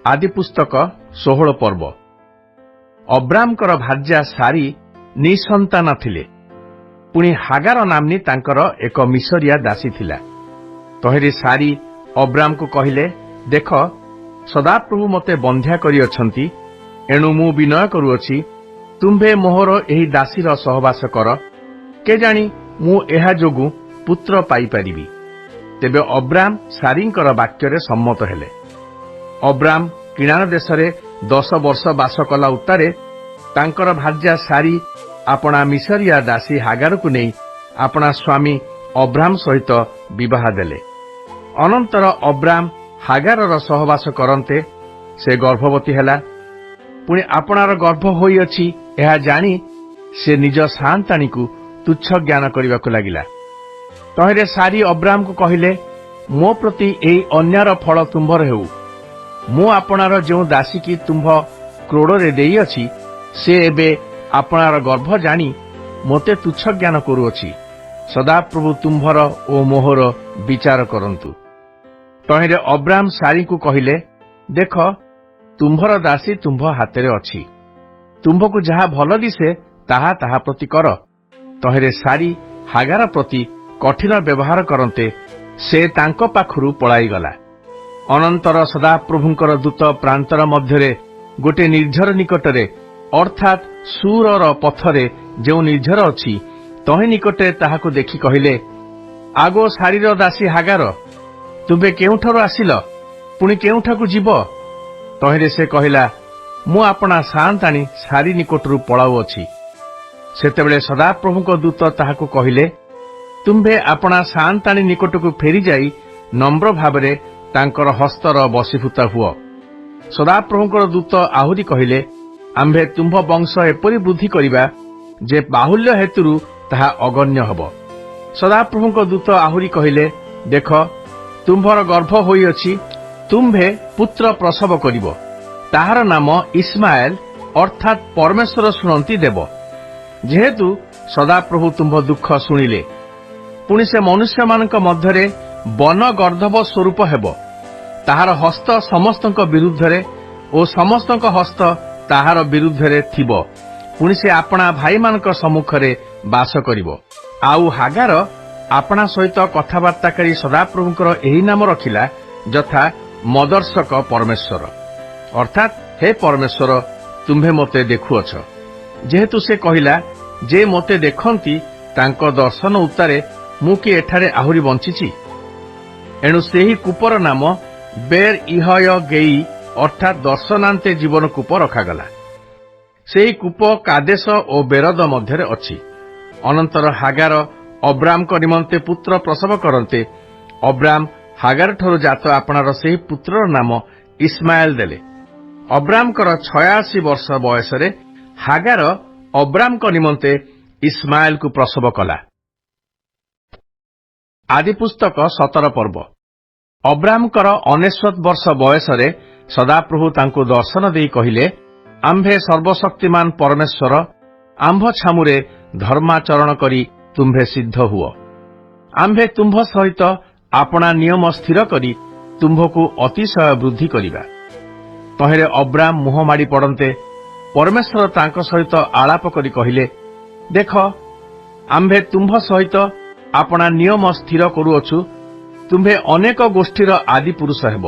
आदि पुस्तक 16 पर्व। अब्रामकर भार्या सारी निसंतान थिले। पुणी हागार नामनी तांकर एक मिसरिया दासी थिला। तहिरे सारी अब्राम को कहिले, देख सदाप्रभु मते बंध्या करिअछंती, एणु मु विनय करुअछि, तुम्भे मोहर एही दासीर सहवास कर, केजाणी मु एहा जोगु पुत्र पाई परिबि। तेबे अब्राम सारींकर वाक्यरे सम्मत हेले। अब्राम किणान देशरे 10 वर्ष बास कला उत्तारे तांकर भार्या सारी आपणा मिसरिया दासी हागार को नहीं आपणा स्वामी अब्राम सहित विवाह देले। अनंतर अब्राम हागारर सहवास करन्ते से गर्भवती हेला। पुणी आपणार गर्भ होइअछि एहा जानी से निज सान्ताणी को तुच्छ ज्ञान करबाकु लागिला। तहिरे सारी अब्राम को कहिले, मो प्रति एई अन्यार फल तुम्भर हेउ। मु आपणार जो दासी की तुम्भ क्रोड़रे देई अछि से एबे आपणार गर्भ जानी मोते तुच्छ ज्ञान करुअछि। सदाप्रभु तुम्भर ओ मोहर विचार करंतु। तहिरे अब्राम सारी को कहिले, देख तुम्भर दासी तुम्भ हातेरे अछि, तुम्भको जहा भल दिसे ताहा ताहा प्रति कर। तहिरे सारी हागार प्रति कठिन व्यवहार करन्ते से तांको पाखरु पळाई गला। अनंतर सदाप्रभुंकर दूत प्रांतर मध्यरे गोटे निर्झर निकटरे अर्थात सूरर पथरे जो निर्झर अछि तहि निकटे ताहाको देखि कहिले, आगो सारीर दासी हागार, तुबे केउठारु आसिल, पुणी केउठाकु जीव? तहिरे से कहिला, मु आपणा सान्ताणी सारी निकटरु पळाउ अछि। सेतेबेले सदाप्रभुंक दूत ताहाको कहिले, तुम्भे आपणा सान्ताणी निकटकु फेरी जाई नम्र भावरे तांकर हस्तर बसीभूत हुओ। सदाप्रभुंकर दूत आहुरी कहिले, आम्भे तुम्भ वंश एपरि वृद्धि करिबा जे बाहुल्य हेतुरु ताहा अगण्य हब। सदाप्रभुंक दूत आहुरी कहिले, देख तुम्भर गर्भ होइअछि, तुम्भे पुत्र प्रसव करिब, ताहार नाम इस्माएल अर्थात परमेश्वर शुणंती देव। जेहेतु सदाप्रभु तुम्भ दुख शुणिले, पुणी से मनुष्य मानक मध्यरे वन गर्धव स्वरूप हेब। ताहार हस्त समस्तक विरुद्धरे ओ समस्तक हस्त ताहार विरुद्धरे थिब। पुणी से आपणा भाई मानक सम्मुखरे बास करिब। आउ हागार आपणा सहित कथबार्ता करी सदाप्रभुंकर एही नाम रखिला, यथा मदर्शक परमेश्वर, अर्थात हे परमेश्वर तुम्भे मते देखुअछ। जेहेतु से कहिला, जे मते देखंती तांको दर्शन उत्तारे मु कि एठारे आहुरी बंचिछि। एणु सेही कूपर नाम बेर इहय गेई अर्थात दर्शनान्ते जीवन कूप रखागला। सेही कूप कादेश ओ बेरद मध्यरे अछि। अनंतर हागार अब्राम निमंते पुत्र प्रसव करन्ते अब्राम हागार ठरु जात आपणार सेही पुत्रर नाम इस्माएल देले। अब्रामकर 86 वर्ष बयसरे हागार अब्राम निमंते इस्माएल को प्रसव कला। आदि पुस्तक 17 पर्व। अब्रामकर 69 वर्ष बयसरे सदाप्रभु तांको दर्शन देई कहिले, आम्भे सर्वशक्तिमान परमेश्वर आम्भ छामुरे धर्माचरण करी तुम्भे सिद्ध हुओ। आम्भे तुम्भ सहित आपणा नियम स्थिर करी तुम्भको अतिशय वृद्धि करिबा। तहिरे अब्राम मुह माड़ी पड़न्ते परमेश्वर तांको सहित आलाप करी कहिले, देख आम्भे तुम्भ सहित आपणा नियम स्थिर करुअछु, तुम्भे अनेक गोष्ठीर आदि पुरुष हेब।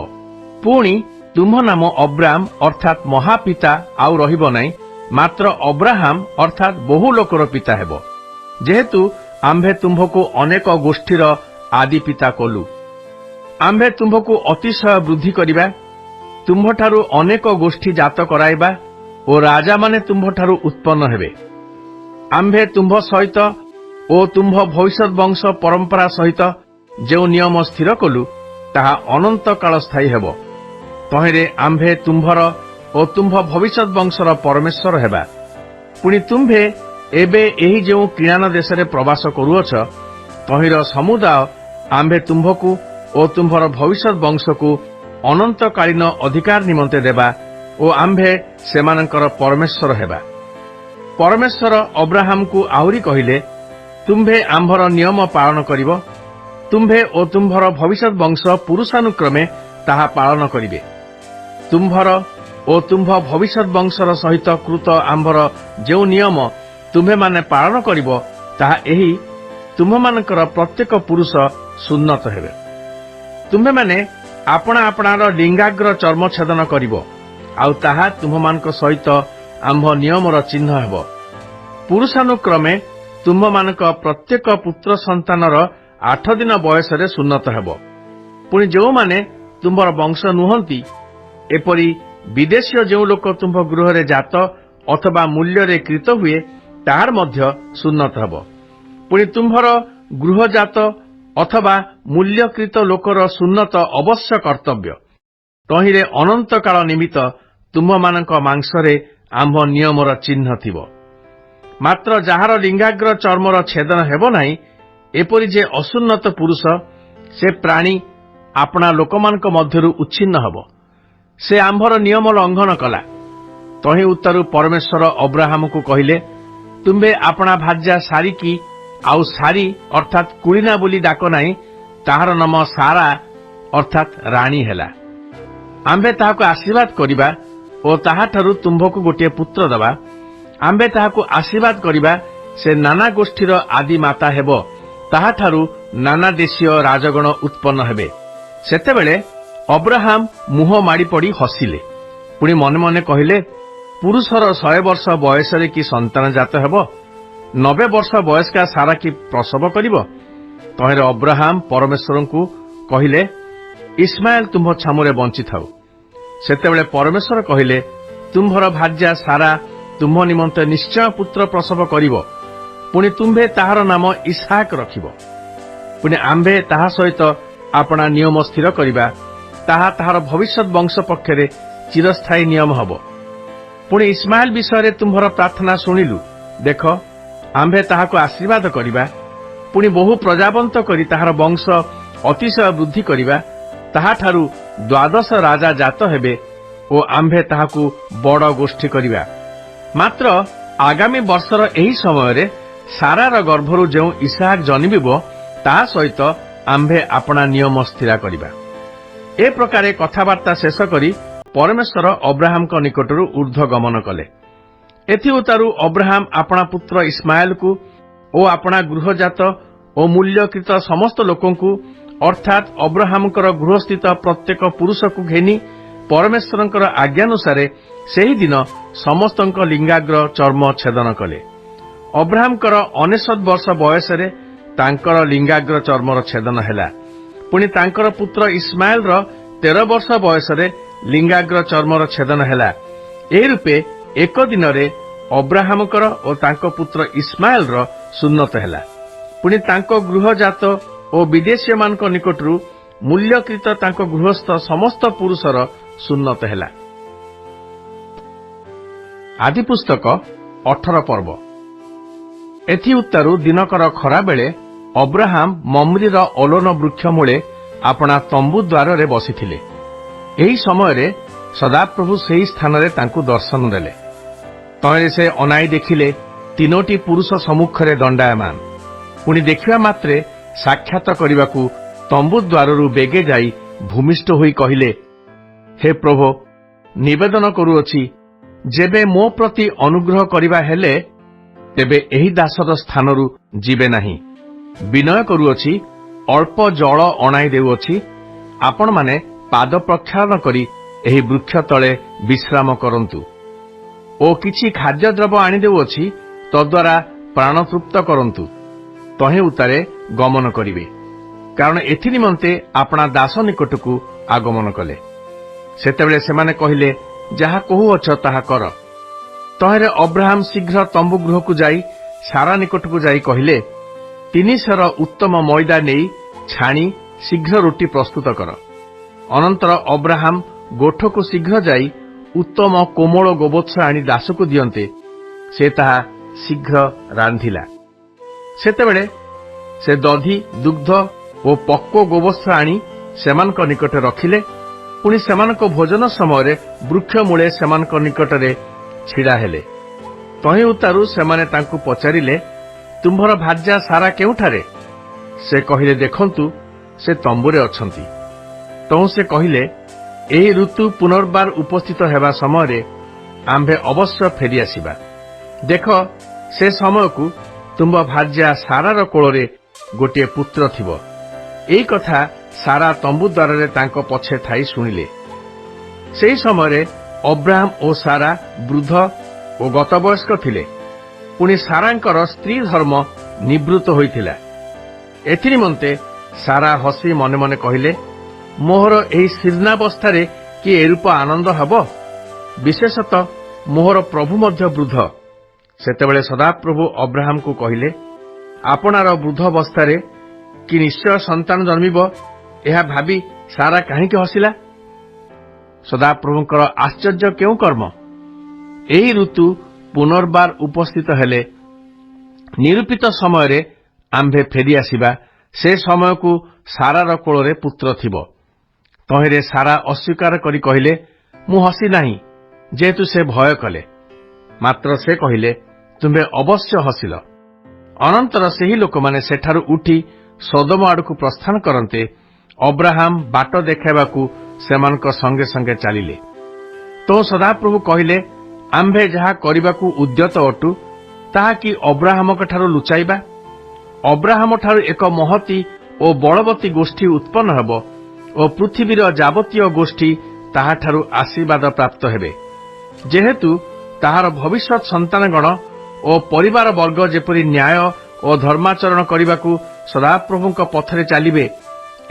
पुणी तुम्भ नाम अब्राम अर्थात महापिता आउ रहिब नाही, मात्र अब्राहम अर्थात बहु लोकर पिता हेब। जेहेतु आम्भे तुम्भको अनेक गोष्ठीर आदि पिता कलु, आम्भे तुम्भको अतिशय वृद्धि करिबा, तुम्भठारु अनेक गोष्ठी जात कराइबा ओ राजा माने तुम्भठारु उत्पन्न हेबे। आम्भे तुम्भ सहित ओ तुम्भ भविष्यत वंश परंपरा सहित जो नियम स्थिर कलु ताहा अनंत काल स्थायी हेब। तहिरे आम्भे तुम्भर ओ तुम्भ भविष्यत वंशर परमेश्वर हेबा। पुणी तुम्भे एबे एही जो किणान देशरे प्रवास करुअछ, तहिर समुदाय आम्भे तुम्भकु ओ तुम्भर भविष्यत वंशकु अनंतकालीन अधिकार निमंते देबा ओ आम्भे सेमानंकर परमेश्वर हेबा। परमेश्वर अब्राहम को आहुरी कहिले, तुम्भे आम्भर नियम पालन करिब, तुम्भे ओ तुम्भर भविष्यत वंश पुरुषानुक्रमे ताहा पालन करिबे। ତୁମ୍ଭର ଓ ତୁମ୍ଭ ଭବିଷ୍ୟତ ବଂଶର ସହିତ କୃତ ଆମ୍ଭର ଯେଉଁ ନିୟମ ତୁମ୍ଭେମାନେ ପାଳନ କରିବ, ତାହା ଏହି ତୁମ୍ଭମାନଙ୍କର ପ୍ରତ୍ୟେକ ପୁରୁଷ ସୁନ୍ନତ ହେବେ। ତୁମ୍ଭେମାନେ ଆପଣା ଆପଣାର ଲିଙ୍ଗାଗ୍ର ଚର୍ମ ଛେଦନ କରିବ, ଆଉ ତାହା ତୁମ୍ଭମାନଙ୍କ ସହିତ ଆମ୍ଭ ନିୟମର ଚିହ୍ନ ହେବ। ପୁରୁଷାନୁକ୍ରମେ ତୁମ୍ଭମାନଙ୍କ ପ୍ରତ୍ୟେକ ପୁତ୍ର ସନ୍ତାନର 8 ଦିନ ବୟସରେ ସୁନ୍ନତ ହେବ। ପୁଣି ଯେଉଁମାନେ ତୁମ୍ଭର ବଂଶ ନୁହନ୍ତି, ଏପରି ବିଦେଶୀୟ ଯେଉଁ ଲୋକ ତୁମ୍ଭ ଗୃହରେ ଜାତ ଅଥବା ମୂଲ୍ୟରେ କ୍ରୀତ ହୁଏ, ତାହାର ମଧ୍ୟ ସୁନ୍ନତ ହେବ। ପୁଣି ତୁମ୍ଭର ଗୃହଜାତ ଅଥବା ମୂଲ୍ୟକୃତ ଲୋକର ସୁନ୍ନତ ଅବଶ୍ୟ କର୍ତ୍ତବ୍ୟ। ତହିଁରେ ଅନନ୍ତକାଳ ନିମିତ୍ତ ତୁମ୍ଭମାନଙ୍କ ମାଂସରେ ଆମ୍ଭ ନିୟମର ଚିହ୍ନ ଥିବ। ମାତ୍ର ଯାହାର ଲିଙ୍ଗାଗ୍ର ଚର୍ମର ଛେଦନ ହେବ ନାହିଁ, ଏପରି ଯେ ଅସୁନ୍ନତ ପୁରୁଷ, ସେ ପ୍ରାଣୀ ଆପଣା ଲୋକମାନଙ୍କ ମଧ୍ୟରୁ ଉଚ୍ଛିନ୍ନ ହେବ। ସେ ଆମ୍ଭର ନିୟମ ଲଙ୍ଘନ କଲା। ତହିଁ ଉତ୍ତରୁ ପରମେଶ୍ୱର ଅବ୍ରାହମକୁ କହିଲେ, ତୁମ୍ଭେ ଆପଣା ଭାର୍ଯ୍ୟା ସାରିକି ଆଉ ସାରି ଅର୍ଥାତ୍ କୁଳିନା ବୋଲି ଡାକ ନାହିଁ, ତାହାର ନାମ ସାରା ଅର୍ଥାତ୍ ରାଣୀ ହେଲା। ଆମ୍ଭେ ତାହାକୁ ଆଶୀର୍ବାଦ କରିବା ଓ ତାହାଠାରୁ ତୁମ୍ଭକୁ ଗୋଟିଏ ପୁତ୍ର ଦେବା। ଆମ୍ଭେ ତାହାକୁ ଆଶୀର୍ବାଦ କରିବା, ସେ ନାନା ଗୋଷ୍ଠୀର ଆଦି ମାତା ହେବ, ତାହାଠାରୁ ନାନା ଦେଶୀୟ ରାଜଗଣ ଉତ୍ପନ୍ନ ହେବେ। ସେତେବେଳେ ଅବ୍ରାହମ ମୁହଁ ମାଡ଼ିପଡ଼ି ହସିଲେ। ପୁଣି ମନେ ମନେ କହିଲେ, ପୁରୁଷର 100 ବର୍ଷ ବୟସରେ କି ସନ୍ତାନ ଜାତ ହେବ? 90 ବର୍ଷ ବୟସ୍କା ସାରା କି ପ୍ରସବ କରିବ? ତହିଁରେ ଅବ୍ରାହମ ପରମେଶ୍ୱରଙ୍କୁ କହିଲେ, ଇସ୍ମାଏଲ ତୁମ୍ଭ ଛାମୁରେ ବଞ୍ଚିଥାଉ। ସେତେବେଳେ ପରମେଶ୍ୱର କହିଲେ, ତୁମ୍ଭର ଭାର୍ଯ୍ୟା ସାରା ତୁମ୍ଭ ନିମନ୍ତେ ନିଶ୍ଚୟ ପୁତ୍ର ପ୍ରସବ କରିବ। ପୁଣି ତୁମ୍ଭେ ତାହାର ନାମ ଇସ୍ହାକ ରଖିବ। ପୁଣି ଆମ୍ଭେ ତାହା ସହିତ ଆପଣା ନିୟମ ସ୍ଥିର କରିବା, ତାହା ତାହାର ଭବିଷ୍ୟତ ବଂଶ ପକ୍ଷରେ ଚିରସ୍ଥାୟୀ ନିୟମ ହେବ। ପୁଣି ଇସ୍ମାଏଲ ବିଷୟରେ ତୁମ୍ଭର ପ୍ରାର୍ଥନା ଶୁଣିଲୁ। ଦେଖ, ଆମ୍ଭେ ତାହାକୁ ଆଶୀର୍ବାଦ କରିବା, ପୁଣି ବହୁ ପ୍ରଜାବନ୍ତ କରି ତାହାର ବଂଶ ଅତିଶୟ ବୃଦ୍ଧି କରିବା। ତାହାଠାରୁ 12 ରାଜା ଜାତ ହେବେ ଓ ଆମ୍ଭେ ତାହାକୁ ବଡ଼ ଗୋଷ୍ଠୀ କରିବା। ମାତ୍ର ଆଗାମୀ ବର୍ଷର ଏହି ସମୟରେ ସାରାର ଗର୍ଭରୁ ଯେଉଁ ଇସ୍ହାକ ଜନ୍ମିବ, ତାହା ସହିତ ଆମ୍ଭେ ଆପଣା ନିୟମ ସ୍ଥିର କରିବା। ଏ ପ୍ରକାରେ କଥାବାର୍ତ୍ତା ଶେଷ କରି ପରମେଶ୍ୱର ଅବ୍ରାହମଙ୍କ ନିକଟରୁ ଊର୍ଦ୍ଧ୍ୱ ଗମନ କଲେ। ଏଥି ଉତ୍ତାରୁ ଅବ୍ରାହମ ଆପଣା ପୁତ୍ର ଇସ୍ମାଏଲକୁ ଓ ଆପଣା ଗୃହଜାତ ଓ ମୂଲ୍ୟକୃତ ସମସ୍ତ ଲୋକଙ୍କୁ ଅର୍ଥାତ୍ ଅବ୍ରାହମଙ୍କର ଗୃହସ୍ଥିତ ପ୍ରତ୍ୟେକ ପୁରୁଷକୁ ଘେନି ପରମେଶ୍ୱରଙ୍କର ଆଜ୍ଞାନୁସାରେ ସେହିଦିନ ସମସ୍ତଙ୍କ ଲିଙ୍ଗାଗ୍ର ଚର୍ମ ଛେଦନ କଲେ। ଅବ୍ରାହମଙ୍କର 99 ବର୍ଷ ବୟସରେ ତାଙ୍କର ଲିଙ୍ଗାଗ୍ର ଚର୍ମର ଛେଦନ ହେଲା। ପୁଣି ତାଙ୍କର ପୁତ୍ର ଇସ୍ମାଏଲର 13 ବର୍ଷ ବୟସରେ ଲିଙ୍ଗାଗ୍ର ଚର୍ମର ଛେଦନ ହେଲା। ଏ ରୂପେ ଏକ ଦିନରେ ଅବ୍ରାହମଙ୍କର ଓ ତାଙ୍କ ପୁତ୍ର ଇସ୍ମାଏଲର ସୁନ୍ନତ ହେଲା। ପୁଣି ତାଙ୍କ ଗୃହଜାତ ଓ ବିଦେଶୀୟମାନଙ୍କ ନିକଟରୁ ମୂଲ୍ୟକୃତ ତାଙ୍କ ଗୃହସ୍ଥ ସମସ୍ତ ପୁରୁଷର ସୁନ୍ନତ ହେଲା। ଆଦି ପୁସ୍ତକ 18 ପର୍ବ। ଏଥି ଉତ୍ତାରୁ ଦିନକର ଖରାବେଳେ ଅବ୍ରାହମ ମମ୍ରିର ଅଲୋନ ବୃକ୍ଷ ମୂଳେ ଆପଣା ତମ୍ବୁ ଦ୍ୱାରରେ ବସିଥିଲେ। ଏହି ସମୟରେ ସଦାପ୍ରଭୁ ସେହି ସ୍ଥାନରେ ତାଙ୍କୁ ଦର୍ଶନ ଦେଲେ। ତହିଁରେ ସେ ଅନାଇ ଦେଖିଲେ 3ଟି ପୁରୁଷ ସମ୍ମୁଖରେ ଦଣ୍ଡାୟମାନ। ପୁଣି ଦେଖିବା ମାତ୍ରେ ସାକ୍ଷାତ କରିବାକୁ ତମ୍ବୁ ଦ୍ୱାରରୁ ବେଗେ ଯାଇ ଭୂମିଷ୍ଠ ହୋଇ କହିଲେ, ହେ ପ୍ରଭୁ, ନିବେଦନ କରୁଅଛି, ଯେବେ ମୋ ପ୍ରତି ଅନୁଗ୍ରହ କରିବା ହେଲେ ତେବେ ଏହି ଦାସର ସ୍ଥାନରୁ ଯିବେ ନାହିଁ। ବିନୟ କରୁଅଛି, ଅଳ୍ପ ଜଳ ଅଣାଇ ଦେଉଅଛି। ଆପଣମାନେ ପାଦ ପ୍ରକ୍ଷାଳନ କରି ଏହି ବୃକ୍ଷ ତଳେ ବିଶ୍ରାମ କରନ୍ତୁ ଓ କିଛି ଖାଦ୍ୟଦ୍ରବ୍ୟ ଆଣି ଦେଉଅଛି, ତଦ୍ୱାରା ପ୍ରାଣ ତୃପ୍ତ କରନ୍ତୁ। ତହିଁ ଉତ୍ତାରେ ଗମନ କରିବେ, କାରଣ ଏଥି ନିମନ୍ତେ ଆପଣା ଦାସ ନିକଟକୁ ଆଗମନ କଲେ। ସେତେବେଳେ ସେମାନେ କହିଲେ, ଯାହା କହୁଅଛ ତାହା କର। ତହିଁରେ ଅବ୍ରାହମ ଶୀଘ୍ର ତମ୍ବୁ ଗୃହକୁ ଯାଇ ସାରା ନିକଟକୁ ଯାଇ କହିଲେ, 3 ସେର ଉତ୍ତମ ମଇଦା ନେଇ ଛାଣି ଶୀଘ୍ର ରୁଟି ପ୍ରସ୍ତୁତ କର। ଅନନ୍ତର ଅବ୍ରାହମ ଗୋଠକୁ ଶୀଘ୍ର ଯାଇ ଉତ୍ତମ କୋମଳ ଗୋବତ୍ସ ଆଣି ଦାସକୁ ଦିଅନ୍ତେ, ସେ ତାହା ଶୀଘ୍ର ରାନ୍ଧିଲା। ସେତେବେଳେ ସେ ଦଧି, ଦୁଗ୍ଧ ଓ ପକ୍ୱ ଗୋବତ୍ସ ଆଣି ସେମାନଙ୍କ ନିକଟରେ ରଖିଲେ। ପୁଣି ସେମାନଙ୍କ ଭୋଜନ ସମୟରେ ବୃକ୍ଷ ମୂଳେ ସେମାନଙ୍କ ନିକଟରେ ଛିଡ଼ା ହେଲେ। ତହିଁ ଉତ୍ତାରୁ ସେମାନେ ତାଙ୍କୁ ପଚାରିଲେ, ତୁମ୍ଭର ଭାର୍ଯ୍ୟା ସାରା କେଉଁଠାରେ? ସେ କହିଲେ, ଦେଖନ୍ତୁ, ସେ ତମ୍ବୁରେ ଅଛନ୍ତି। ତହୁଁ ସେ କହିଲେ, ଏହି ଋତୁ ପୁନର୍ବାର ଉପସ୍ଥିତ ହେବା ସମୟରେ ଆମ୍ଭେ ଅବଶ୍ୟ ଫେରିଆସିବା। ଦେଖ, ସେ ସମୟକୁ ତୁମ୍ଭ ଭାର୍ଯ୍ୟା ସାରାର କୋଳରେ ଗୋଟିଏ ପୁତ୍ର ଥିବ। ଏହି କଥା ସାରା ତମ୍ବୁ ଦ୍ୱାରରେ ତାଙ୍କ ପଛେ ଥାଇ ଶୁଣିଲେ। ସେହି ସମୟରେ ଅବ୍ରାହମ ଓ ସାରା ବୃଦ୍ଧ ଓ ଗତବୟସ୍କ ଥିଲେ। ପୁଣି ସାରାଙ୍କର ସ୍ତ୍ରୀ ଧର୍ମ ନିବୃତ୍ତ ହୋଇଥିଲା। ଏଥିନିମନ୍ତେ ସାରା ହସି ମନେ ମନେ କହିଲେ, ମୋହର ଏହି ଶୀର୍ଣ୍ଣାବସ୍ଥାରେ କି ଏରୂପ ଆନନ୍ଦ ହେବ? ବିଶେଷତଃ ମୋହର ପ୍ରଭୁ ମଧ୍ୟ ବୃଦ୍ଧ। ସେତେବେଳେ ସଦାପ୍ରଭୁ ଅବ୍ରାହମକୁ କହିଲେ, ଆପଣାର ବୃଦ୍ଧ ଅବସ୍ଥାରେ କି ନିଶ୍ଚୟ ସନ୍ତାନ ଜନ୍ମିବ, ଏହା ଭାବି ସାରା କାହିଁକି ହସିଲା? ସଦାପ୍ରଭୁଙ୍କର ଆଶ୍ଚର୍ଯ୍ୟ କେଉଁ କର୍ମ! ଏହି ଋତୁ ପୁନର୍ବାର ଉପସ୍ଥିତ ହେଲେ ନିରୂପିତ ସମୟରେ ଆମ୍ଭେ ଫେରିଆସିବା। ସେ ସମୟକୁ ସାରାର କୋଳରେ ପୁତ୍ର ଥିବ। ତହିଁରେ ସାରା ଅସ୍ୱୀକାର କରି କହିଲେ, ମୁଁ ହସି ନାହିଁ, ଯେହେତୁ ସେ ଭୟ କଲେ। ମାତ୍ର ସେ କହିଲେ, ତୁମ୍ଭେ ଅବଶ୍ୟ ହସିଲ। ଅନନ୍ତର ସେହି ଲୋକମାନେ ସେଠାରୁ ଉଠି ସୋଦୋମ ଆଡ଼କୁ ପ୍ରସ୍ଥାନ କରନ୍ତେ ଅବ୍ରାହମ ବାଟ ଦେଖାଇବାକୁ ସେମାନଙ୍କ ସଙ୍ଗେ ସଙ୍ଗେ ଚାଲିଲେ। ତ ସଦାପ୍ରଭୁ କହିଲେ, ଆମ୍ଭେ ଯାହା କରିବାକୁ ଉଦ୍ୟତ ଅଟୁ, ତାହା କି ଅବ୍ରାହମଙ୍କଠାରୁ ଲୁଚାଇବା? ଅବ୍ରାହମଠାରୁ ଏକ ମହତୀ ଓ ବଳବତୀ ଗୋଷ୍ଠୀ ଉତ୍ପନ୍ନ ହେବ ଓ ପୃଥିବୀର ଯାବତୀୟ ଗୋଷ୍ଠୀ ତାହାଠାରୁ ଆଶୀର୍ବାଦ ପ୍ରାପ୍ତ ହେବେ। ଯେହେତୁ ତାହାର ଭବିଷ୍ୟତ ସନ୍ତାନଗଣ ଓ ପରିବାର ବର୍ଗ ଯେପରି ନ୍ୟାୟ ଓ ଧର୍ମାଚରଣ କରିବାକୁ ସଦାପ୍ରଭୁଙ୍କ ପଥରେ ଚାଲିବେ,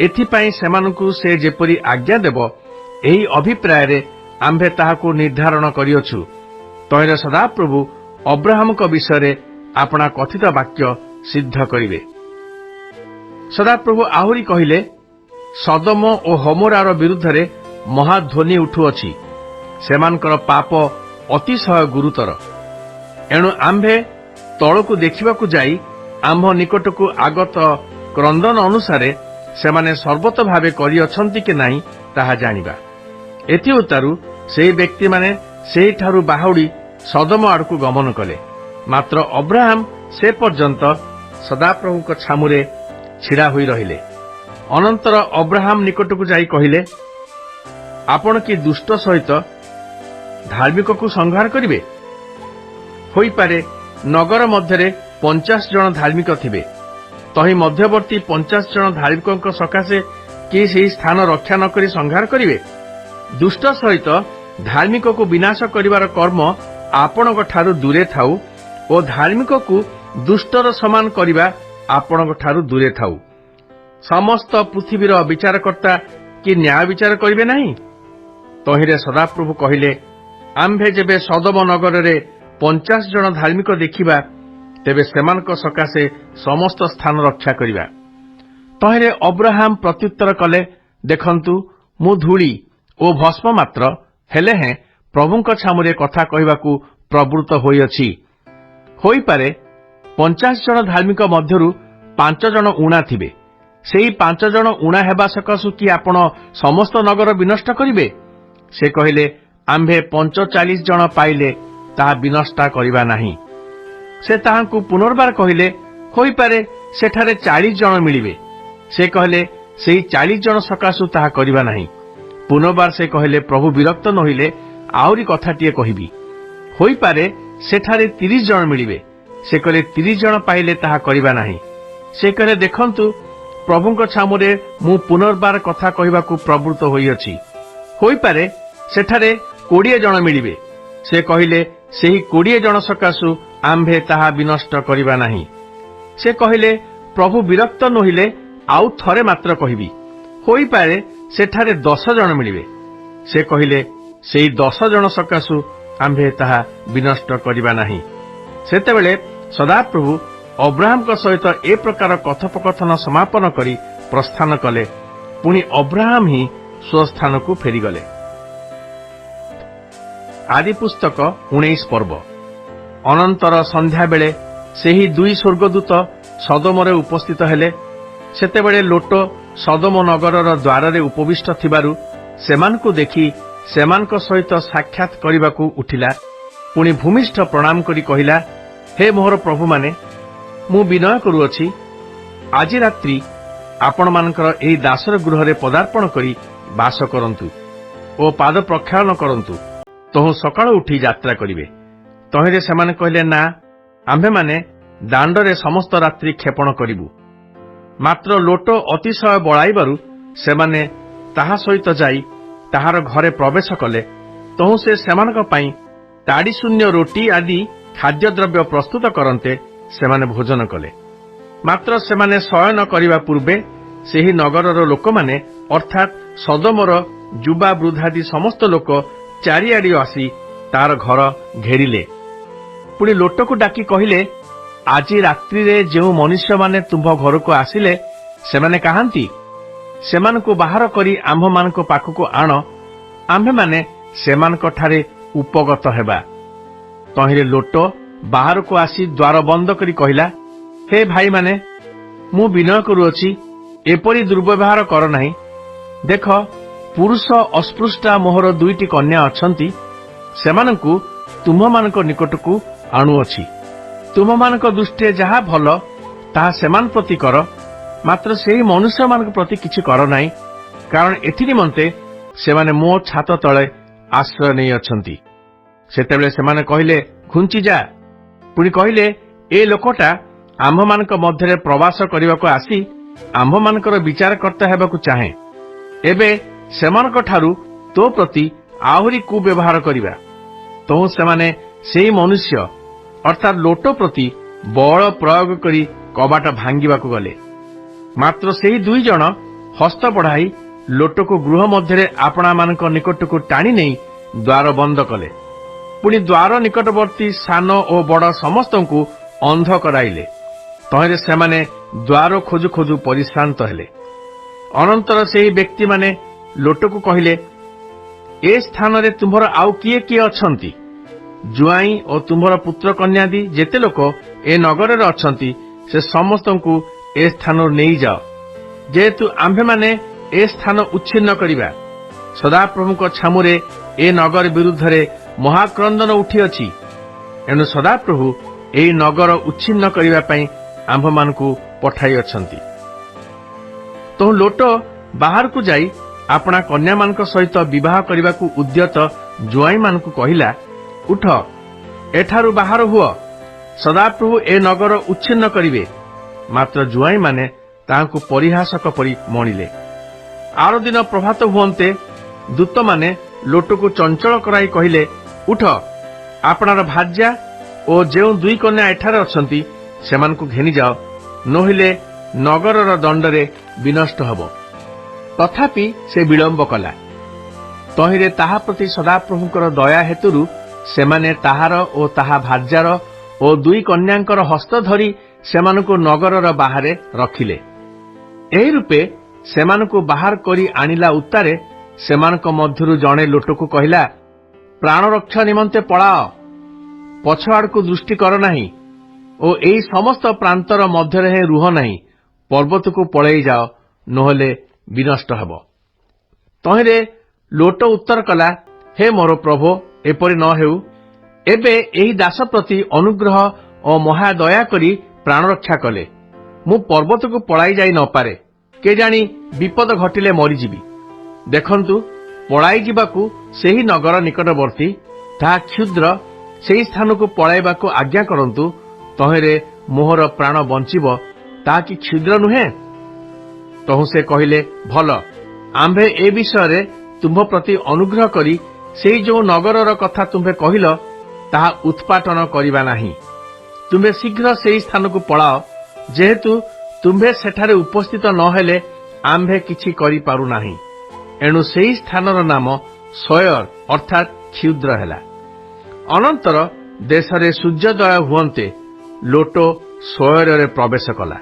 ଏଥିପାଇଁ ସେମାନଙ୍କୁ ସେ ଯେପରି ଆଜ୍ଞା ଦେବ, ଏହି ଅଭିପ୍ରାୟରେ ଆମ୍ଭେ ତାହାକୁ ନିର୍ଦ୍ଧାରଣ କରିଅଛୁ। ତହିଁରେ ସଦାପ୍ରଭୁ ଅବ୍ରାହମଙ୍କ ବିଷୟରେ ଆପଣା କଥିତ ବାକ୍ୟ ସିଦ୍ଧ କରିବେ। ସଦାପ୍ରଭୁ ଆହୁରି କହିଲେ, ସୋଦୋମ ଓ ଗମୋରାର ବିରୁଦ୍ଧରେ ମହାଧ୍ୱନି ଉଠୁଅଛି। ସେମାନଙ୍କର ପାପ ଅତିଶୟ ଗୁରୁତର। ଏଣୁ ଆମ୍ଭେ ତଳକୁ ଦେଖିବାକୁ ଯାଇ ଆମ୍ଭ ନିକଟକୁ ଆଗତ କ୍ରନ୍ଦନ ଅନୁସାରେ ସେମାନେ ସର୍ବତ ଭାବେ କରିଅଛନ୍ତି କି ନାହିଁ ତାହା ଜାଣିବା। ଏଥିଉତ୍ତାରୁ ସେହି ବ୍ୟକ୍ତିମାନେ ସେହିଠାରୁ ବାହୁଡ଼ି ସୋଦୋମ ଆଡ଼କୁ ଗମନ କଲେ। ମାତ୍ର ଅବ୍ରାହମ ସେ ପର୍ଯ୍ୟନ୍ତ ସଦାପ୍ରଭୁଙ୍କ ଛାମୁରେ ଛିଡ଼ା ହୋଇ ରହିଲେ। ଅନନ୍ତର ଅବ୍ରାହମ ନିକଟକୁ ଯାଇ କହିଲେ, ଆପଣ କି ଦୁଷ୍ଟ ସହିତ ଧାର୍ମିକକୁ ସଂହାର କରିବେ? ହୋଇପାରେ ନଗର ମଧ୍ୟରେ 50 ଜଣ ଧାର୍ମିକ ଥିବେ। ତହିଁ ମଧ୍ୟବର୍ତ୍ତୀ 50 ଜଣ ଧାର୍ମିକଙ୍କ ସକାଶେ କି ସେହି ସ୍ଥାନ ରକ୍ଷା ନ କରି ସଂହାର କରିବେ? ଦୁଷ୍ଟ ସହିତ ଧାର୍ମିକକୁ ବିନାଶ କରିବାର କର୍ମ ଆପଣଙ୍କଠାରୁ ଦୂରେ ଥାଉ ଓ ଧାର୍ମିକକୁ ଦୁଷ୍ଟର ସମାନ କରିବା ଆପଣଙ୍କଠାରୁ ଦୂରେ ଥାଉ। ସମସ୍ତ ପୃଥିବୀର ବିଚାରକର୍ତ୍ତା କି ନ୍ୟାୟ ବିଚାର କରିବେ ନାହିଁ? ତହିଁରେ ସଦାପ୍ରଭୁ କହିଲେ, ଆମ୍ଭେ ଯେବେ ସୋଦୋମ ନଗରରେ 50 ଜଣ ଧାର୍ମିକ ଦେଖିବା, ତେବେ ସେମାନଙ୍କ ସକାଶେ ସମସ୍ତ ସ୍ଥାନ ରକ୍ଷା କରିବା। ତହିଁରେ ଅବ୍ରାହମ ପ୍ରତ୍ୟୁତ୍ତର କଲେ, ଦେଖନ୍ତୁ, ମୁଁ ଧୂଳି ଓ ଭସ୍ମ ମାତ୍ର, ହେଲେ ହେଁ ପ୍ରଭୁଙ୍କ ଛାମୁରେ କଥା କହିବାକୁ ପ୍ରବୃତ୍ତ ହୋଇଅଛି। ହୋଇପାରେ 50 ଜଣ ଧାର୍ମିକ ମଧ୍ୟରୁ 5 ଜଣ ଊଣା ଥିବେ। ସେହି 5 ଜଣ ଊଣା ହେବା ସକାଶୁ କି ଆପଣ ସମସ୍ତ ନଗର ବିନଷ୍ଟ କରିବେ? ସେ କହିଲେ, ଆମ୍ଭେ 45 ଜଣ ପାଇଲେ ତାହା ବିନଷ୍ଟ କରିବା ନାହିଁ। ସେ ତାହାଙ୍କୁ ପୁନର୍ବାର କହିଲେ, ହୋଇପାରେ ସେଠାରେ 40 ଜଣ ମିଳିବେ। ସେ କହିଲେ, ସେହି 40 ଜଣ ସକାଶୁ ତାହା କରିବା ନାହିଁ। ପୁନର୍ବାର ସେ କହିଲେ, ପ୍ରଭୁ ବିରକ୍ତ ନ ହୋଇଲେ ଆହୁରି କଥାଟିଏ କହିବି। ହୋଇପାରେ ସେଠାରେ 30 ଜଣ ମିଳିବେ। ସେ କହିଲେ, 30 ଜଣ ପାଇଲେ ତାହା କରିବା ନାହିଁ। ସେ କହିଲେ, ଦେଖନ୍ତୁ, ପ୍ରଭୁଙ୍କ ଛାମୁରେ ମୁଁ ପୁନର୍ବାର କଥା କହିବାକୁ ପ୍ରବୃତ୍ତ ହୋଇଅଛି। ହୋଇପାରେ ସେଠାରେ 20 ଜଣ ମିଳିବେ। ସେ କହିଲେ, ସେହି 20 ଜଣ ସକାଶୁ ଆମ୍ଭେ ତାହା ବିନଷ୍ଟ କରିବା ନାହିଁ। ସେ କହିଲେ, ପ୍ରଭୁ ବିରକ୍ତ ନ ହୋଇଲେ ଆଉ ଥରେ ମାତ୍ର କହିବି। ହୋଇପାରେ ସେଠାରେ 10 ଜଣ ମିଳିବେ। ସେ କହିଲେ, ସେହି 10 ଜଣ ସକାଶୁ ଆମ୍ଭେ ତାହା ବିନଷ୍ଟ କରିବା ନାହିଁ। ସେତେବେଳେ ସଦାପ୍ରଭୁ ଅବ୍ରାହମଙ୍କ ସହିତ ଏ ପ୍ରକାର କଥୋପକଥନ ସମାପନ କରି ପ୍ରସ୍ଥାନ କଲେ। ପୁଣି ଅବ୍ରାହମ ହିଁ ସ୍ୱସ୍ଥାନକୁ ଫେରିଗଲେ। ଆଦି ପୁସ୍ତକ 19 ପର୍ବ। ଅନନ୍ତର ସନ୍ଧ୍ୟାବେଳେ ସେହି 2 ସ୍ୱର୍ଗଦୂତ ସୋଦୋମରେ ଉପସ୍ଥିତ ହେଲେ। ସେତେବେଳେ ଲୋଟ ସୋଦୋମ ନଗରର ଦ୍ୱାରରେ ଉପବିଷ୍ଟ ଥିବାରୁ ସେମାନଙ୍କୁ ଦେଖି ସେମାନଙ୍କ ସହିତ ସାକ୍ଷାତ କରିବାକୁ ଉଠିଲା। ପୁଣି ଭୂମିଷ୍ଠ ପ୍ରଣାମ କରି କହିଲା, ହେ ମୋହର ପ୍ରଭୁମାନେ, ମୁଁ ବିନୟ କରୁଅଛି, ଆଜି ରାତ୍ରି ଆପଣମାନଙ୍କର ଏହି ଦାସର ଗୃହରେ ପଦାର୍ପଣ କରି ବାସ କରନ୍ତୁ। ଓ ପାଦ ପ୍ରକ୍ଷାଳନ କରନ୍ତୁ, ତହୁଁ ସକାଳୁ ଉଠି ଯାତ୍ରା କରିବେ। ତହିଁରେ ସେମାନେ କହିଲେ, ନା, ଆମ୍ଭେମାନେ ଦାଣ୍ଡରେ ସମସ୍ତ ରାତ୍ରି କ୍ଷେପଣ କରିବୁ। ମାତ୍ର ଲୋଟ ଅତିଶୟ ବଳାଇବାରୁ ସେମାନେ ତାହା ସହିତ ଯାଇ ତାହାର ଘରେ ପ୍ରବେଶ କଲେ। ତହୁଁ ସେ ସେମାନଙ୍କ ପାଇଁ ତାଡ଼ି ଶୂନ୍ୟ ରୋଟି ଆଦି ଖାଦ୍ୟଦ୍ରବ୍ୟ ପ୍ରସ୍ତୁତ କରନ୍ତେ ସେମାନେ ଭୋଜନ କଲେ। ମାତ୍ର ସେମାନେ ଶୟନ କରିବା ପୂର୍ବେ ସେହି ନଗରର ଲୋକମାନେ ଅର୍ଥାତ୍ ସଦୋମର ଯୁବା ବୃଦ୍ଧାଦି ସମସ୍ତ ଲୋକ ଚାରିଆଡୁ ଆସି ତାର ଘର ଘେରିଲେ। ପୁଣି ଲୋଟକୁ ଡାକି କହିଲେ, ଆଜି ରାତ୍ରିରେ ଯେଉଁ ମନୁଷ୍ୟମାନେ ତୁମ୍ଭ ଘରକୁ ଆସିଲେ ସେମାନେ କାହାନ୍ତି? ସେମାନଙ୍କୁ ବାହାର କରି ଆମ୍ଭମାନଙ୍କ ପାଖକୁ ଆଣ, ଆମ୍ଭେମାନେ ସେମାନଙ୍କଠାରେ ଉପଗତ ହେବା। ତହିଁରେ ଲୋଟ ବାହାରକୁ ଆସି ଦ୍ୱାର ବନ୍ଦ କରି କହିଲା, ହେ ଭାଇମାନେ, ମୁଁ ବିନୟ କରୁଅଛି, ଏପରି ଦୁର୍ବ୍ୟବହାର କର ନାହିଁ। ଦେଖ, ପୁରୁଷ ଅସ୍ପୃଷ୍ଟା ମୋହର 2ଟି କନ୍ୟା ଅଛନ୍ତି, ସେମାନଙ୍କୁ ତୁମ୍ଭମାନଙ୍କ ନିକଟକୁ ଆଣୁଅଛି। ତୁମ୍ଭମାନଙ୍କ ଦୃଷ୍ଟିରେ ଯାହା ଭଲ ତାହା ସେମାନ ପ୍ରତି କର, ମାତ୍ର ସେହି ମନୁଷ୍ୟମାନଙ୍କ ପ୍ରତି କିଛି କର ନାହିଁ, କାରଣ ଏଥି ନିମନ୍ତେ ସେମାନେ ମୋ ଛାତ ତଳେ ଆଶ୍ରୟ ନେଇଅଛନ୍ତି। ସେତେବେଳେ ସେମାନେ କହିଲେ, ଘୁଞ୍ଚି ଯା। ପୁଣି କହିଲେ, ଏ ଲୋକଟା ଆମ୍ଭମାନଙ୍କ ମଧ୍ୟରେ ପ୍ରବାସ କରିବାକୁ ଆସି ଆମ୍ଭମାନଙ୍କର ବିଚାରକର୍ତ୍ତା ହେବାକୁ ଚାହେଁ। ଏବେ ସେମାନଙ୍କଠାରୁ ତୋ ପ୍ରତି ଆହୁରି କୁବ୍ୟବହାର କରିବା। ତହୁଁ ସେମାନେ ସେହି ମନୁଷ୍ୟ ଅର୍ଥାତ୍ ଲୋଟ ପ୍ରତି ବଳ ପ୍ରୟୋଗ କରି କବାଟ ଭାଙ୍ଗିବାକୁ ଗଲେ। ମାତ୍ର ସେହି 2 ଜଣ ହସ୍ତ ବଢ଼ାଇ ଲୋଟକୁ ଗୃହ ମଧ୍ୟରେ ଆପଣାମାନଙ୍କ ନିକଟକୁ ଟାଣି ନେଇ ଦ୍ୱାର ବନ୍ଦ କଲେ। ପୁଣି ଦ୍ୱାର ନିକଟବର୍ତ୍ତୀ ସାନ ଓ ବଡ଼ ସମସ୍ତଙ୍କୁ ଅନ୍ଧ କରାଇଲେ। ତହିଁରେ ସେମାନେ ଦ୍ୱାର ଖୋଜୁ ଖୋଜୁ ପରିଶ୍ରାନ୍ତ ହେଲେ। ଅନନ୍ତର ସେହି ବ୍ୟକ୍ତିମାନେ ଲୋଟକୁ କହିଲେ, ଏ ସ୍ଥାନରେ ତୁମ୍ଭର ଆଉ କିଏ କିଏ ଅଛନ୍ତି? ଜୁଆଇଁ ଓ ତୁମ୍ଭର ପୁତ୍ର କନ୍ୟାଦି ଯେତେ ଲୋକ ଏ ନଗରରେ ଅଛନ୍ତି, ସେ ସମସ୍ତଙ୍କୁ ଏ ସ୍ଥାନରୁ ନେଇଯାଅ, ଯେହେତୁ ଆମ୍ଭେମାନେ ଏ ସ୍ଥାନ ଉଚ୍ଛିନ୍ନ କରିବା। ସଦାପ୍ରଭୁଙ୍କ ଛାମୁରେ ଏ ନଗର ବିରୁଦ୍ଧରେ ମହାକ୍ରନ୍ଦନ ଉଠିଅଛି। ଏଣୁ ସଦାପ୍ରଭୁ ଏହି ନଗର ଉଚ୍ଛିନ୍ନ କରିବା ପାଇଁ ଆମ୍ଭମାନଙ୍କୁ ପଠାଇଅଛନ୍ତି। ତହୁଁ ଲୋଟ ବାହାରକୁ ଯାଇ ଆପଣା କନ୍ୟାମାନଙ୍କ ସହିତ ବିବାହ କରିବାକୁ ଉଦ୍ୟତ ଜୁଆଇଁମାନଙ୍କୁ କହିଲା, ଉଠ, ଏଠାରୁ ବାହାର ହୁଅ, ସଦାପ୍ରଭୁ ଏ ନଗର ଉଚ୍ଛିନ୍ନ କରିବେ। ମାତ୍ର ଜୁଆଇଁମାନେ ତାହାଙ୍କୁ ପରିହାସକ ପରି ମଣିଲେ। ଆର ଦିନ ପ୍ରଭାତ ହୁଅନ୍ତେ ଦୂତମାନେ ଲୋଟକୁ ଚଞ୍ଚଳ କରାଇ କହିଲେ, ଉଠ, ଆପଣାର ଭାର୍ଯ୍ୟା ଓ ଯେଉଁ 2 କନ୍ୟା ଏଠାରେ ଅଛନ୍ତି ସେମାନଙ୍କୁ ଘେନିଯାଅ, ନୋହିଲେ ନଗରର ଦଣ୍ଡରେ ବିନଷ୍ଟ ହେବ। ତଥାପି ସେ ବିଳମ୍ବ କଲା। ତହିଁରେ ତାହା ପ୍ରତି ସଦାପ୍ରଭୁଙ୍କର ଦୟା ହେତୁରୁ ସେମାନେ ତାହାର ଓ ତାହା ଭାର୍ଯ୍ୟାର ଓ 2 କନ୍ୟାଙ୍କର ହସ୍ତ ଧରି ସେମାନଙ୍କୁ ନଗରର ବାହାରେ ରଖିଲେ। ଏହି ରୂପେ ସେମାନଙ୍କୁ ବାହାର କରି ଆଣିଲା ଉତ୍ତାରେ ସେମାନଙ୍କ ମଧ୍ୟରୁ ଜଣେ ଲୋଟକୁ କହିଲା, ପ୍ରାଣରକ୍ଷା ନିମନ୍ତେ ପଳାଅ, ପଛ ଆଡ଼କୁ ଦୃଷ୍ଟି କର ନାହିଁ ଓ ଏହି ସମସ୍ତ ପ୍ରାନ୍ତର ମଧ୍ୟରେ ହିଁ ରୁହ ନାହିଁ, ପର୍ବତକୁ ପଳେଇ ଯାଅ, ନହେଲେ ବିନଷ୍ଟ ହେବ। ତହିଁରେ ଲୋଟ ଉତ୍ତର କଲା, ହେ ମୋର ପ୍ରଭୁ, ଏପରି ନ ହେଉ। ଏବେ ଏହି ଦାସ ପ୍ରତି ଅନୁଗ୍ରହ ଓ ମହାଦୟା କରି ପ୍ରାଣରକ୍ଷା କଲେ ମୁଁ ପର୍ବତକୁ ପଳାଇ ଯାଇ ନ ପାରେ, କେଜାଣି ବିପଦ ଘଟିଲେ ମରିଯିବି। ଦେଖନ୍ତୁ, ପଳାଇ ଯିବାକୁ ସେହି ନଗର ନିକଟବର୍ତ୍ତୀ, ତାହା କ୍ଷୁଦ୍ର, ସେହି ସ୍ଥାନକୁ ପଳାଇବାକୁ ଆଜ୍ଞା କରନ୍ତୁ, ତହିଁରେ ମୋହର ପ୍ରାଣ ବଞ୍ଚିବ, ତାହା କି କ୍ଷୁଦ୍ର ନୁହେଁ? ତହୁଁ ସେ କହିଲେ, ଭଲ, ଆମ୍ଭେ ଏ ବିଷୟରେ ତୁମ୍ଭ ପ୍ରତି ଅନୁଗ୍ରହ କରି ସେହି ଯେଉଁ ନଗରର କଥା ତୁମ୍ଭେ କହିଲ ତାହା ଉତ୍ପାଟନ କରିବା ନାହିଁ। ତୁମ୍ଭେ ଶୀଘ୍ର ସେହି ସ୍ଥାନକୁ ପଳାଅ, ଯେହେତୁ ତୁମ୍ଭେ ସେଠାରେ ଉପସ୍ଥିତ ନ ହେଲେ ଆମ୍ଭେ କିଛି କରିପାରୁନାହିଁ। ଏଣୁ ସେହି ସ୍ଥାନର ନାମ ସୟର ଅର୍ଥାତ୍ କ୍ଷୁଦ୍ର ହେଲା। ଅନନ୍ତର ଦେଶରେ ସୂର୍ଯ୍ୟୋଦୟ ହୁଅନ୍ତେ ଲୋଟ ସୟରରେ ପ୍ରବେଶ କଲା।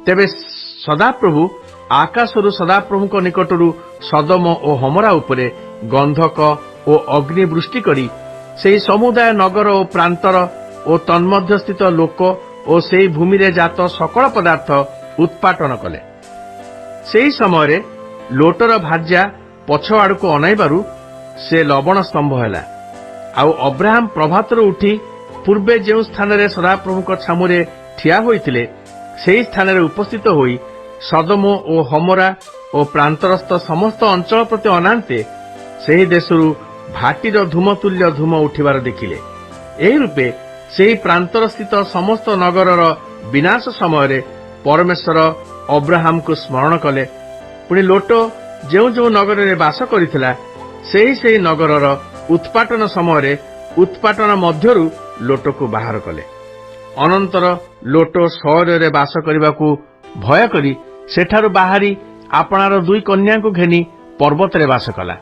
ତେବେ ସଦାପ୍ରଭୁ ଆକାଶରୁ ସଦାପ୍ରଭୁଙ୍କ ନିକଟରୁ ସଦୋମ ଓ ହମରା ଉପରେ ଗନ୍ଧକ ଓ ଅଗ୍ନି ବୃଷ୍ଟି କରି ସେହି ସମୁଦାୟ ନଗର ଓ ପ୍ରାନ୍ତର ଓ ତନ୍ମଧ୍ୟସ୍ଥିତ ଲୋକ ଓ ସେହି ଭୂମିରେ ଜାତ ସକଳ ପଦାର୍ଥ ଉତ୍ପାଟନ କଲେ। ସେହି ସମୟରେ ଲୋଟର ଭାର୍ଯ୍ୟା ପଛ ଆଡ଼କୁ ଅନାଇବାରୁ ସେ ଲବଣ ସ୍ତମ୍ଭ ହେଲା। ଆଉ ଅବ୍ରାହମ ପ୍ରଭାତରୁ ଉଠି ପୂର୍ବେ ଯେଉଁ ସ୍ଥାନରେ ସଦାପ୍ରଭୁଙ୍କ ଛାମୁରେ ଠିଆ ହୋଇଥିଲେ ସେହି ସ୍ଥାନରେ ଉପସ୍ଥିତ ହୋଇ ସଦୋମ ଓ ହମରା ଓ ପ୍ରାନ୍ତରସ୍ଥ ସମସ୍ତ ଅଞ୍ଚଳ ପ୍ରତି ଅନାନ୍ତେ ସେହି ଦେଶରୁ ଭାଟିର ଧୂମତୁଲ୍ୟ ଧୂମ ଉଠିବାର ଦେଖିଲେ। ଏହି ରୂପେ ସେହି ପ୍ରାନ୍ତର ସ୍ଥିତ ସମସ୍ତ ନଗରର ବିନାଶ ସମୟରେ ପରମେଶ୍ୱର ଅବ୍ରାହମକୁ ସ୍ମରଣ କଲେ। ପୁଣି ଲୋଟ ଯେଉଁ ଯେଉଁ ନଗରରେ ବାସ କରିଥିଲା ସେହି ନଗରର ଉତ୍ପାଟନ ସମୟରେ ଉତ୍ପାଟନ ମଧ୍ୟରୁ ଲୋଟକୁ ବାହାର କଲେ। ଅନନ୍ତର ଲୋଟ ସଅରରେ ବାସ କରିବାକୁ ଭୟ କରି ସେଠାରୁ ବାହାରି ଆପଣାର 2 କନ୍ୟାଙ୍କୁ ଘେନି ପର୍ବତରେ ବାସ କଲା।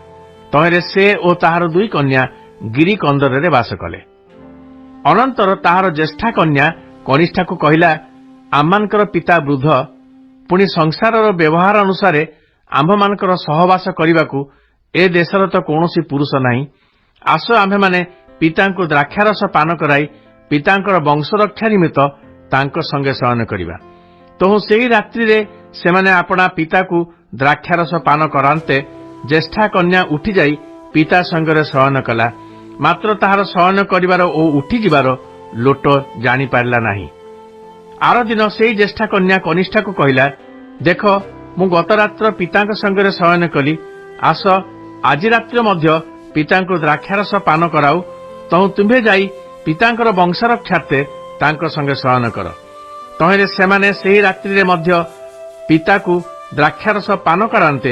ତହିଁରେ ସେ ଓ ତାହାର 2 କନ୍ୟା ଗିରି କନ୍ଦରରେ ବାସ କଲେ। ଅନନ୍ତର ତାହାର ଜ୍ୟେଷ୍ଠା କନ୍ୟା କନିଷ୍ଠାକୁ କହିଲା, ଆମମାନଙ୍କର ପିତା ବୃଦ୍ଧ, ପୁଣି ସଂସାରର ବ୍ୟବହାର ଅନୁସାରେ ଆମ୍ଭମାନଙ୍କର ସହବାସ କରିବାକୁ ଏ ଦେଶର ତ କୌଣସି ପୁରୁଷ ନାହିଁ। ଆସ ଆମ୍ଭେମାନେ ପିତାଙ୍କୁ ଦ୍ରାକ୍ଷାରସ ପାନ କରାଇ ପିତାଙ୍କର ବଂଶରକ୍ଷା ନିମିତ୍ତ ତାଙ୍କ ସଙ୍ଗେ ଶୟନ କରିବା। ତହୁ ସେହି ରାତ୍ରିରେ ସେମାନେ ଆପଣା ପିତାକୁ ଦ୍ରାକ୍ଷାରସ ପାନ କରାନ୍ତେ ଜ୍ୟେଷ୍ଠା କନ୍ୟା ଉଠିଯାଇ ପିତା ସଙ୍ଗରେ ଶୟନ କଲା। ମାତ୍ର ତାହାର ଶୟନ କରିବାର ଓ ଉଠିଯିବାର ଲୋଟ ଜାଣିପାରିଲା ନାହିଁ। ଆର ଦିନ ସେହି ଜ୍ୟେଷ୍ଠା କନ୍ୟା କନିଷ୍ଠାକୁ କହିଲା, ଦେଖ, ମୁଁ ଗତ ରାତ୍ର ପିତାଙ୍କ ସଙ୍ଗରେ ଶୟନ କଲି। ଆସ ଆଜି ରାତ୍ରି ମଧ୍ୟ ପିତାଙ୍କୁ ଦ୍ରାକ୍ଷାରସ ପାନ କରାଉ। ତହୁ ତୁମ୍ଭେ ଯାଇ ପିତାଙ୍କର ବଂଶରକ୍ଷାର୍ଥେ ତାଙ୍କ ସଙ୍ଗେ ଶୟନ କର। ତହିଁରେ ସେମାନେ ସେହି ରାତ୍ରିରେ ମଧ୍ୟ ପିତାକୁ ଦ୍ରାକ୍ଷାରସ ପାନ କରାନ୍ତେ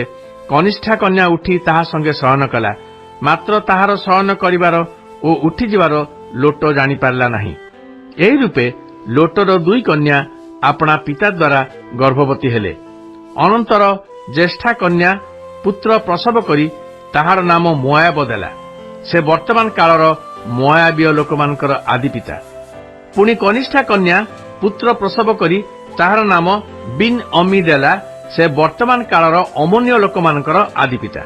କନିଷ୍ଠା କନ୍ୟା ଉଠି ତାହା ସଙ୍ଗେ ଶୟନ କଲା। ମାତ୍ର ତାହାର ଶୟନ କରିବାର ଓ ଉଠିଯିବାର ଲୋଟ ଜାଣିପାରିଲା ନାହିଁ। ଏହି ରୂପେ ଲୋଟର 2 କନ୍ୟା ଆପଣା ପିତା ଦ୍ୱାରା ଗର୍ଭବତୀ ହେଲେ। ଅନନ୍ତର ଜ୍ୟେଷ୍ଠା କନ୍ୟା ପୁତ୍ର ପ୍ରସବ କରି ତାହାର ନାମ ମୋଆବ ଦେଲା। ସେ ବର୍ତ୍ତମାନ କାଳର ମୋଆବୀୟ ଲୋକମାନଙ୍କର ଆଦି ପିତା। ପୁଣି କନିଷ୍ଠା କନ୍ୟା ପୁତ୍ର ପ୍ରସବ କରି ତାହାର ନାମ ବିନ୍ ଅମି ଦେଲା। ସେ ବର୍ତ୍ତମାନ କାଳର ଅମୋନୀୟ ଲୋକମାନଙ୍କର ଆଦି ପିତା।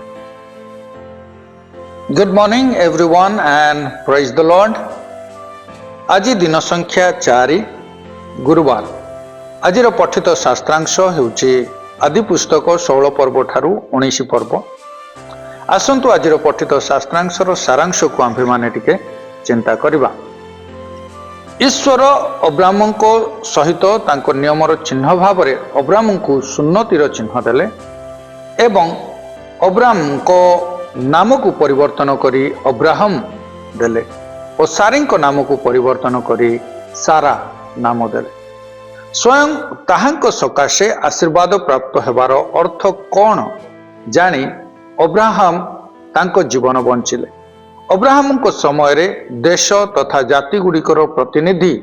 Good morning everyone and praise the Lord. ଆଜି ଦିନ ସଂଖ୍ୟା 4 ଗୁରୁବାର। ଆଜିର ପଠିତ ଶାସ୍ତ୍ରାଂଶ ହେଉଛି ଆଦି ପୁସ୍ତକ 16 ପର୍ବ ଠାରୁ 19 ପର୍ବ। ଆସନ୍ତୁ ଆଜିର ପଠିତ ଶାସ୍ତ୍ରାଂଶର ସାରାଂଶକୁ ଆମ୍ଭେମାନେ ଟିକେ ଚିନ୍ତା କରିବା। ଈଶ୍ୱର ଅବ୍ରାମଙ୍କ ସହିତ ତାଙ୍କ ନିୟମର ଚିହ୍ନ ଭାବରେ ଅବ୍ରାମଙ୍କୁ ସୁନ୍ନତିର ଚିହ୍ନ ଦେଲେ ଏବଂ ଅବ୍ରାମଙ୍କ ନାମକୁ ପରିବର୍ତ୍ତନ କରି ଅବ୍ରାହମ ଦେଲେ ଓ ସାରୀଙ୍କ ନାମକୁ ପରିବର୍ତ୍ତନ କରି ସାରା ନାମ ଦେଲେ। ସ୍ୱୟଂ ତାହାଙ୍କ ସକାଶେ ଆଶୀର୍ବାଦ ପ୍ରାପ୍ତ ହେବାର ଅର୍ଥ କ'ଣ ଜାଣି ଅବ୍ରାହମ ତାଙ୍କ ଜୀବନ ବଞ୍ଚିଲେ। ଅବ୍ରାହମଙ୍କ ସମୟରେ ଦେଶ ତଥା ଜାତିଗୁଡ଼ିକର ପ୍ରତିନିଧି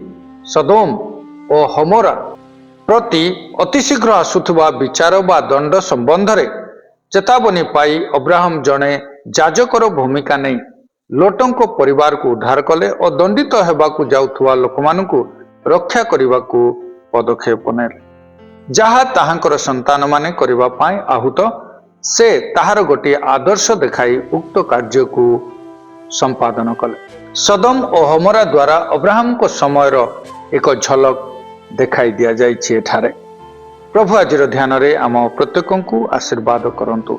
ସଦୋମ ଓ ହମୋରା ପ୍ରତି ଅତିଶୀଘ୍ର ଆସୁଥିବା ବିଚାର ବା ଦଣ୍ଡ ସମ୍ବନ୍ଧରେ ଚେତାବନୀ ପାଇ ଅବ୍ରାହମ ଜଣେ ଯାଜକର ଭୂମିକା ନେଇ ଲୋଟଙ୍କ ପରିବାରକୁ ଉଦ୍ଧାର କଲେ ଓ ଦଣ୍ଡିତ ହେବାକୁ ଯାଉଥିବା ଲୋକମାନଙ୍କୁ ରକ୍ଷା କରିବାକୁ ପଦକ୍ଷେପ ନେଲେ। ଯାହା ତାହାଙ୍କର ସନ୍ତାନମାନେ କରିବା ପାଇଁ ଆହୁତ, ସେ ତାହାର ଗୋଟିଏ ଆଦର୍ଶ ଦେଖାଇ ଉକ୍ତ କାର୍ଯ୍ୟକୁ ସମ୍ପାଦନ କଲେ। ସଦୋମ ଓ ହମୋରା ଦ୍ୱାରା ଅବ୍ରାହମଙ୍କ ସମୟର ଏକ ଝଲକ ଦେଖାଇ ଦିଆଯାଇଛି ଏଠାରେ। ପ୍ରଭୁ ଆଜିର ଧ୍ୟାନରେ ଆମ ପ୍ରତ୍ୟେକଙ୍କୁ ଆଶୀର୍ବାଦ କରନ୍ତୁ।